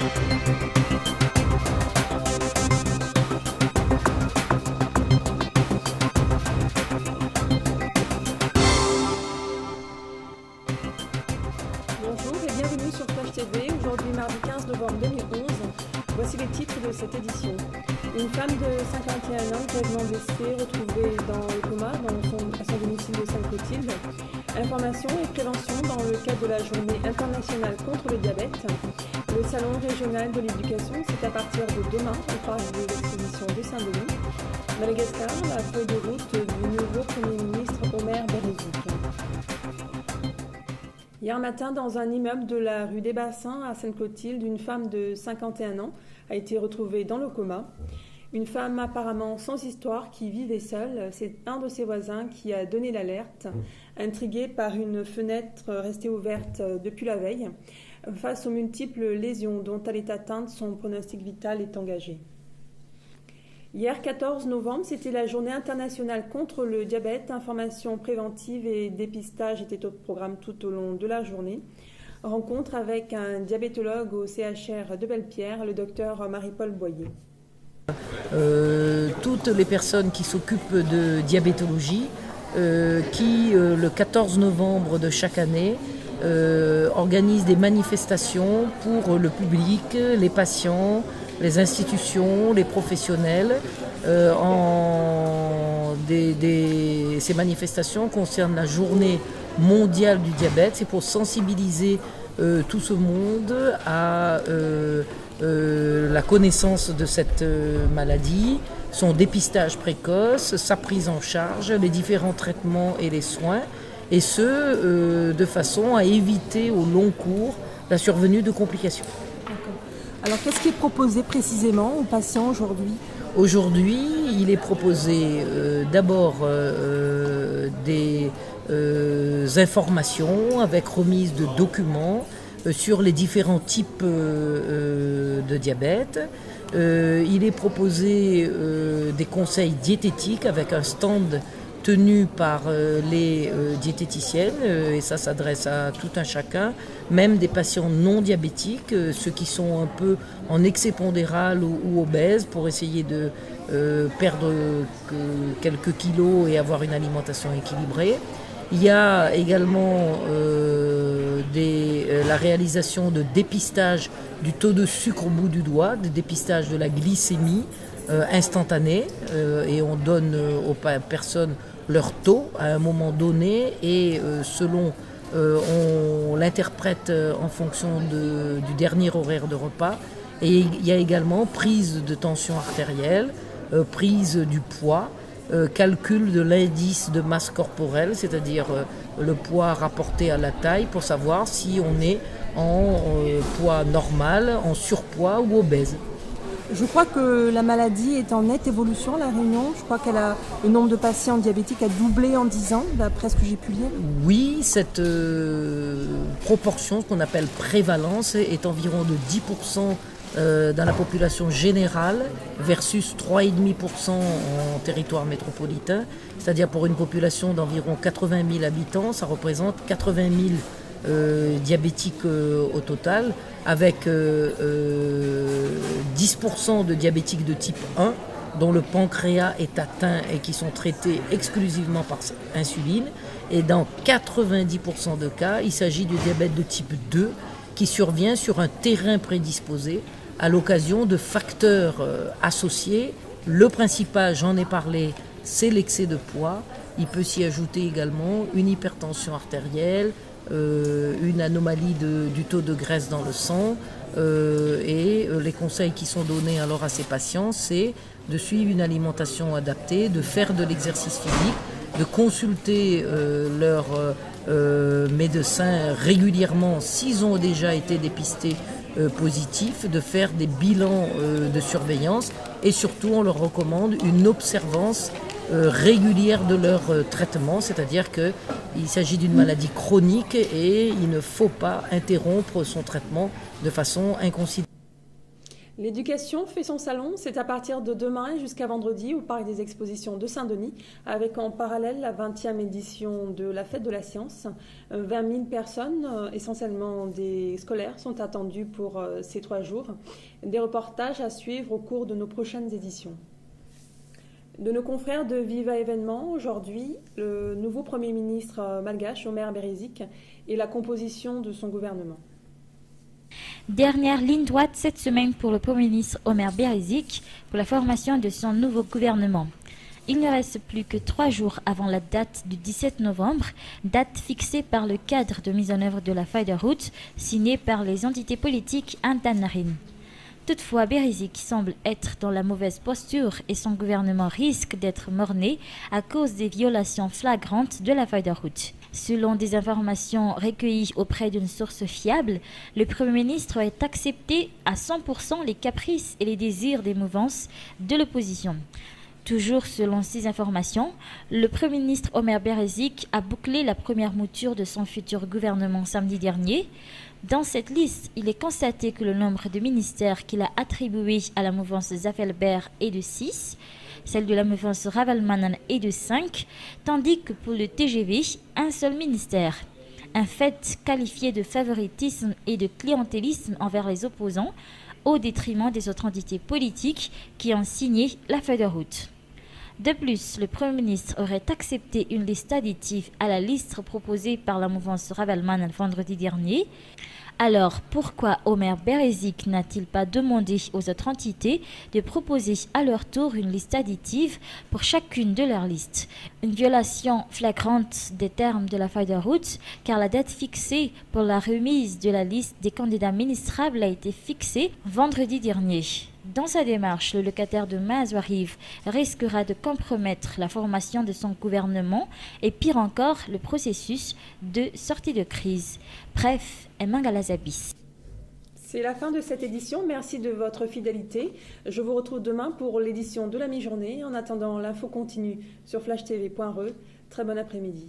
Bonjour et bienvenue sur Flash TV. Aujourd'hui, mardi 15 novembre 2011. Voici les titres de cette édition. Une femme de 51 ans, gravement blessée, retrouvée dans le coma à son domicile de Sainte-Clotilde. Information et prévention dans le cadre de la journée internationale contre le diabète. Le salon régional de l'éducation, c'est à partir de demain au parc de l'exposition de Saint-Denis. Madagascar, la feuille de route du nouveau Premier ministre Omer Bérézic. Hier matin, dans un immeuble de la rue des Bassins à Sainte-Clotilde, une femme de 51 ans a été retrouvée dans le coma. Une femme apparemment sans histoire qui vivait seule. C'est un de ses voisins qui a donné l'alerte, intrigué par une fenêtre restée ouverte depuis la veille. Face aux multiples lésions dont elle est atteinte, son pronostic vital est engagé. Hier, 14 novembre, c'était la journée internationale contre le diabète. Information préventive et dépistage étaient au programme tout au long de la journée. Rencontre avec un diabétologue au CHR de Belle-Pierre, le docteur Marie-Paul Boyer. Toutes les personnes qui s'occupent de diabétologie, le 14 novembre de chaque année, organisent des manifestations pour le public, les patients, les institutions, les professionnels. Ces manifestations concernent la journée mondiale du diabète. C'est pour sensibiliser tout ce monde à la connaissance de cette maladie, son dépistage précoce, sa prise en charge, les différents traitements et les soins, et ce, de façon à éviter au long cours la survenue de complications. Alors, qu'est-ce qui est proposé précisément aux patients aujourd'hui ? Aujourd'hui, il est proposé d'abord des informations avec remise de documents sur les différents types de diabète. Il est proposé des conseils diététiques avec un stand tenu par les diététiciennes, et ça s'adresse à tout un chacun, même des patients non diabétiques, ceux qui sont un peu en excès pondéral ou obèses, pour essayer de perdre quelques kilos et avoir une alimentation équilibrée. Il y a également la réalisation de dépistage du taux de sucre au bout du doigt, de dépistage de la glycémie instantané, et on donne aux personnes leur taux à un moment donné, et on l'interprète en fonction du dernier horaire de repas. Et il y a également prise de tension artérielle, prise du poids, calcul de l'indice de masse corporelle, c'est-à-dire le poids rapporté à la taille, pour savoir si on est en poids normal, en surpoids ou obèse. Je crois que la maladie est en nette évolution, La Réunion. Je crois que le nombre de patients diabétiques a doublé en 10 ans, d'après ce que j'ai pu lire. Oui, cette proportion, ce qu'on appelle prévalence, est environ de 10% dans la population générale versus 3,5% en territoire métropolitain. C'est-à-dire pour une population d'environ 80 000 habitants, ça représente 80 000 diabétiques au total, avec 10% de diabétiques de type 1 dont le pancréas est atteint et qui sont traités exclusivement par insuline. Et dans 90% de cas, il s'agit du diabète de type 2 qui survient sur un terrain prédisposé à l'occasion de facteurs associés. Le principal, j'en ai parlé, c'est l'excès de poids. Il peut s'y ajouter également une hypertension artérielle, une anomalie du taux de graisse dans le sang, et les conseils qui sont donnés alors à ces patients, c'est de suivre une alimentation adaptée, de faire de l'exercice physique, de consulter leur médecin régulièrement s'ils ont déjà été dépistés positifs, de faire des bilans de surveillance, et surtout on leur recommande une observance régulière de leur traitement, c'est-à-dire qu'il s'agit d'une maladie chronique et il ne faut pas interrompre son traitement de façon inconsidérée. L'éducation fait son salon, c'est à partir de demain et jusqu'à vendredi au Parc des Expositions de Saint-Denis, avec en parallèle la 20e édition de la Fête de la Science. 20 000 personnes, essentiellement des scolaires, sont attendues pour ces 3 jours. Des reportages à suivre au cours de nos prochaines éditions. De nos confrères de Viva Événements, aujourd'hui, le nouveau Premier ministre malgache, Omer Bérézik, et la composition de son gouvernement. Dernière ligne droite cette semaine pour le Premier ministre Omer Bérézik pour la formation de son nouveau gouvernement. Il ne reste plus que 3 jours avant la date du 17 novembre, date fixée par le cadre de mise en œuvre de la feuille de route signée par les entités politiques Antannarin. Toutefois, Bérézik semble être dans la mauvaise posture et son gouvernement risque d'être morné à cause des violations flagrantes de la feuille de route. Selon des informations recueillies auprès d'une source fiable, le Premier ministre a accepté à 100% les caprices et les désirs des mouvances de l'opposition. Toujours selon ces informations, le Premier ministre Omer Bérézik a bouclé la première mouture de son futur gouvernement samedi dernier. Dans cette liste, il est constaté que le nombre de ministères qu'il a attribués à la mouvance Zafelber est de 6, celle de la mouvance Ravalmanan est de 5, tandis que pour le TGV, un seul ministère. Un fait qualifié de favoritisme et de clientélisme envers les opposants, au détriment des autres entités politiques qui ont signé la feuille de route. De plus, le Premier ministre aurait accepté une liste additive à la liste proposée par la mouvance Ravalman le vendredi dernier. Alors, pourquoi Omer Bérézik n'a-t-il pas demandé aux autres entités de proposer à leur tour une liste additive pour chacune de leurs listes? Une violation flagrante des termes de la feuille de route, car la date fixée pour la remise de la liste des candidats ministrables a été fixée vendredi dernier. Dans sa démarche, le locataire de Mazouarif risquera de compromettre la formation de son gouvernement et pire encore, le processus de sortie de crise. Bref, Emangalazabis. C'est la fin de cette édition. Merci de votre fidélité. Je vous retrouve demain pour l'édition de la mi-journée. En attendant, l'info continue sur flashtv.re. Très bon après-midi.